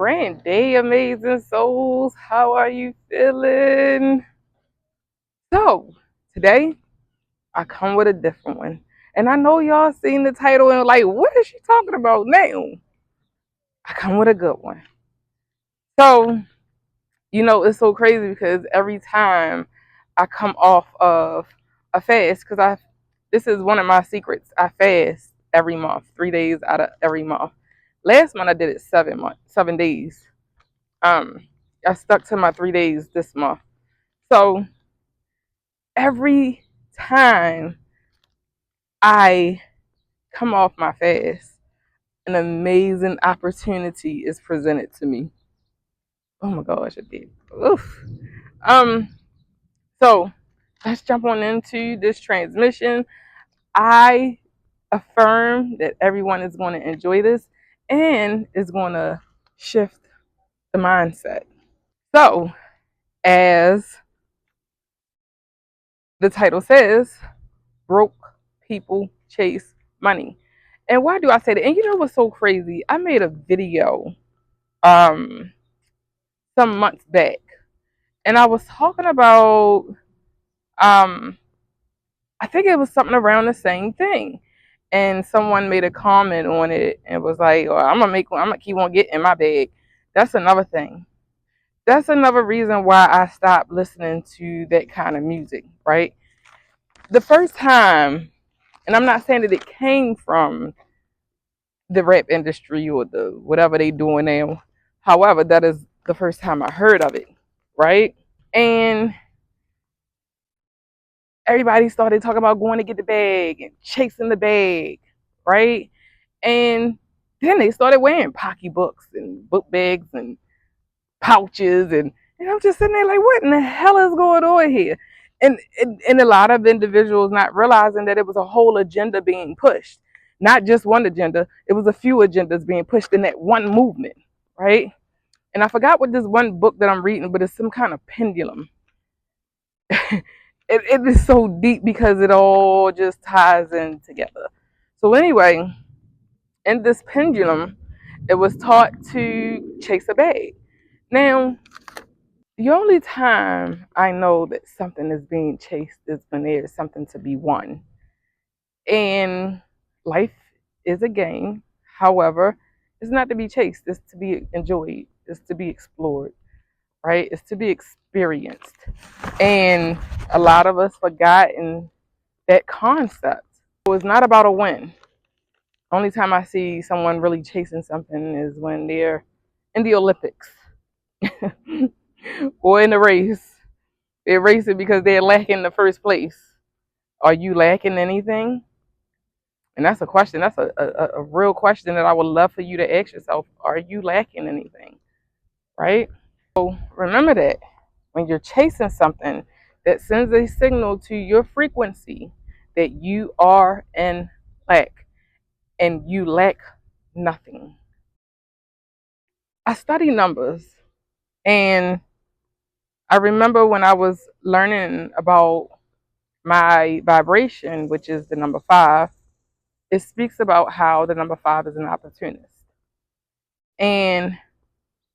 Grand day, amazing souls. How are you feeling? So, today I come with a different one. And I know y'all seen the title and like, what is she talking about now? I come with a good one. So, it's so crazy because every time I come off of a fast, because this is one of my secrets. I fast every month, 3 days out of every month. Last month I did it 7 days. Um, I stuck to my 3 days this month. So every time I come off my fast, an amazing opportunity is presented to me. Oh my gosh, I did. Oof. Um, so let's jump on into this transmission. I affirm that everyone is going to enjoy this and is going to shift the mindset. So, as the title says, broke people chase money. And why do I say that? And you know what's so crazy? I made a video um some months back and I was talking about um I think it was something around the same thing. And someone made a comment on it and was like, "Oh, I'm gonna keep on getting in my bag." That's another thing. That's another reason why I stopped listening to that kind of music, right? The first time, and I'm not saying that it came from the rap industry or the whatever they doing now. However, that is the first time I heard of it, right? And everybody started talking about going to get the bag and chasing the bag, right? And then they started wearing pocketbooks and book bags and pouches and I'm just sitting there like, what in the hell is going on here? And a lot of individuals not realizing that it was a whole agenda being pushed. Not just one agenda, it was a few agendas being pushed in that one movement, right? And I forgot what this one book that I'm reading, but it's some kind of pendulum. It is so deep because it all just ties in together. So anyway, in this pendulum, it was taught to chase a bag. Now, the only time I know that something is being chased is when there is something to be won. And life is a game. However, it's not to be chased, it's to be enjoyed, it's to be explored, right? It's to be experienced. And a lot of us forgotten that concept. So it's not about a win. Only time I see someone really chasing something is when they're in the Olympics or in the race. They're racing because they're lacking the first place. Are you lacking anything? And that's a question. That's a real question that I would love for you to ask yourself. Are you lacking anything? Right? So remember that when you're chasing something, that sends a signal to your frequency that you are in lack and you lack nothing. I study numbers and I remember when I was learning about my vibration, which is the number 5, it speaks about how the number 5 is an opportunist. And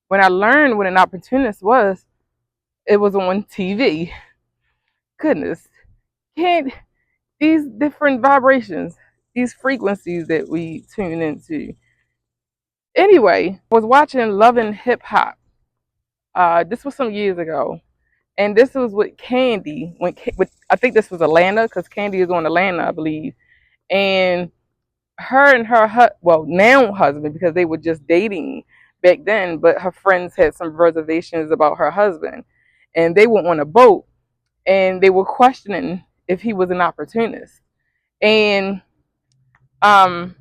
when I learned what an opportunist was, it was on TV. Goodness, can't these different vibrations, these frequencies that we tune into. Anyway, I was watching Love and Hip Hop. This was some years ago, and this was with Candy. I think this was Atlanta, because Candy is on Atlanta, I believe. And her and well, now husband, because they were just dating back then, but her friends had some reservations about her husband, and they were on a boat, and they were questioning if he was an opportunist. And um,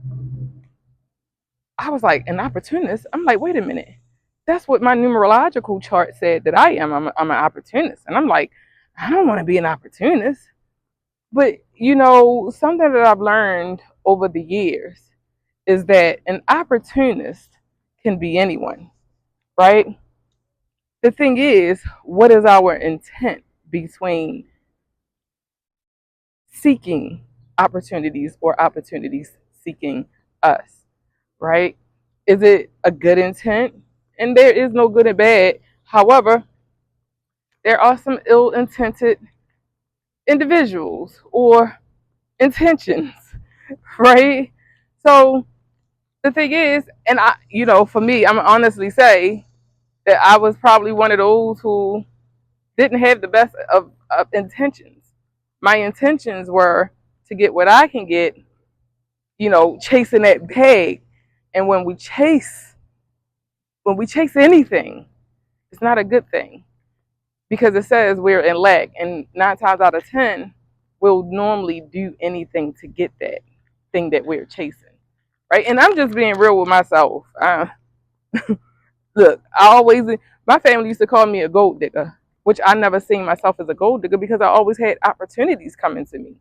I was like, an opportunist? I'm like, wait a minute. That's what my numerological chart said that I am. I'm an opportunist. And I'm like, I don't want to be an opportunist. But, something that I've learned over the years is that an opportunist can be anyone, right? The thing is, what is our intent between seeking opportunities or opportunities seeking us, right? Is it a good intent? and there is no good and bad. However, there are some ill-intended individuals or intentions, right? So the thing is, and for me, I'm honestly say that I was probably one of those who didn't have the best of intentions. My intentions were to get what I can get, chasing that bag. And when we chase anything, it's not a good thing because it says we're in lack. And 9 times out of 10, we'll normally do anything to get that thing that we're chasing. Right. And I'm just being real with myself. Look, my family used to call me a gold digger, which I never seen myself as a gold digger because I always had opportunities coming to me.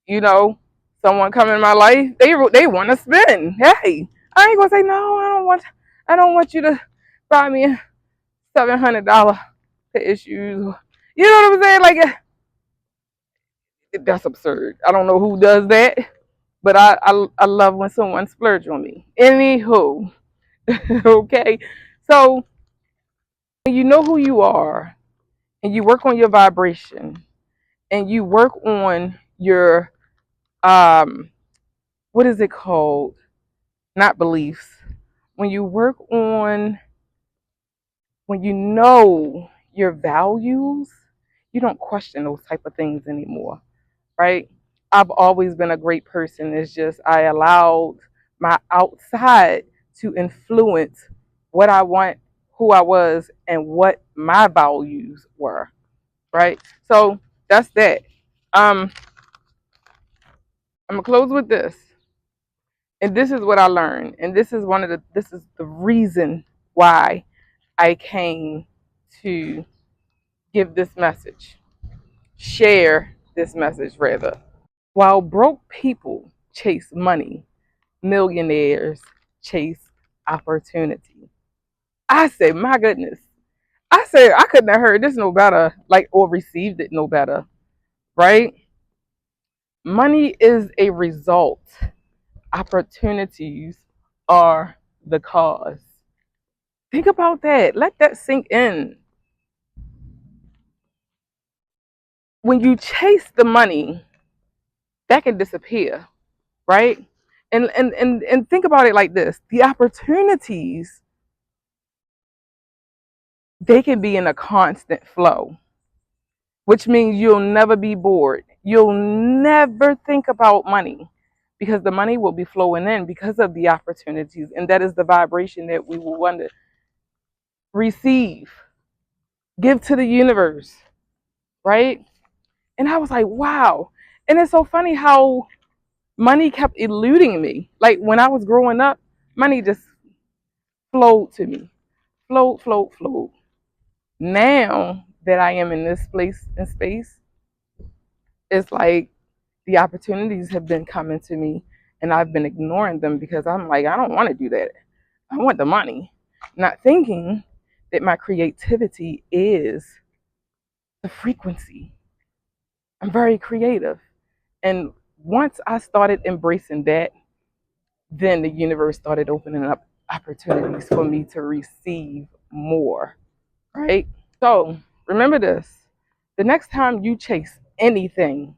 You know, someone come in my life, they want to spend. Hey, I ain't gonna say no. I don't want you to buy me a $700 pair of shoes. You know what I'm saying? Like that's absurd. I don't know who does that, but I love when someone splurge on me. Anywho, okay. So when you know who you are and you work on your vibration and you work on your what is it called? Not beliefs. When you work on when you know your values, you don't question those type of things anymore, right? I've always been a great person. It's just I allowed my outside to influence what I want, who I was, and what my values were, right? So that's that. Um, I'm gonna close with this, and this is what I learned, and this is the reason why I came to give this message, share this message rather. While broke people chase money, millionaires chase opportunity. I said, my goodness. I said I couldn't have heard this no better, like or received it no better, right? Money is a result. Opportunities are the cause. Think about that. Let that sink in. When you chase the money, that can disappear, right? And think about it like this. The opportunities, they can be in a constant flow, which means you'll never be bored. You'll never think about money because the money will be flowing in because of the opportunities. And that is the vibration that we will want to receive, give to the universe, right? And I was like, wow. And it's so funny how money kept eluding me. Like when I was growing up, money just flowed to me. Flowed, flowed, flowed. Now that I am in this place and space, it's like the opportunities have been coming to me and I've been ignoring them because I'm like, I don't want to do that. I want the money. Not thinking that my creativity is the frequency. I'm very creative. And once I started embracing that, then the universe started opening up opportunities for me to receive more, right? So remember this, the next time you chase anything,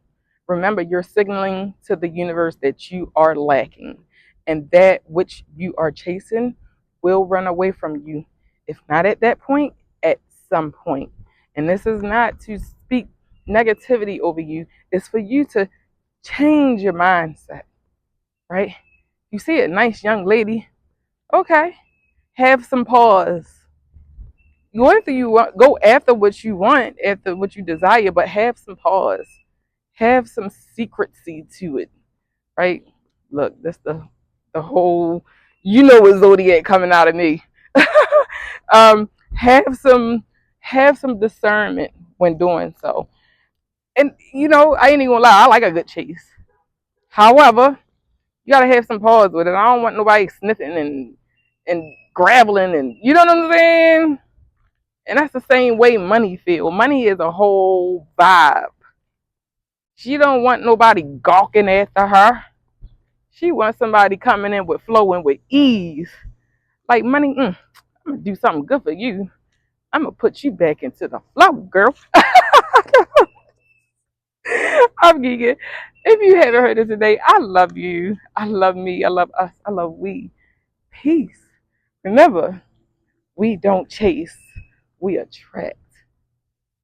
remember you're signaling to the universe that you are lacking and that which you are chasing will run away from you. If not at that point, at some point. And this is not to speak negativity over you, it's for you to change your mindset, right? You see a nice young lady, okay, have some pause. Go after what you want, after what you desire, but have some pause, have some secrecy to it, right? Look, that's the whole, what zodiac coming out of me. um, have some discernment when doing so, and I ain't even gonna lie, I like a good chase. However, you gotta have some pause with it. I don't want nobody sniffing and graveling, and you know what I'm saying. And that's the same way money feel. Money is a whole vibe. She don't want nobody gawking after her. She wants somebody coming in with flowing with ease. Like money, I'm gonna do something good for you. I'm gonna put you back into the flow, girl. I'm geeking. If you haven't heard it today, I love you. I love me. I love us. I love we. Peace. Remember, we don't chase, we attract.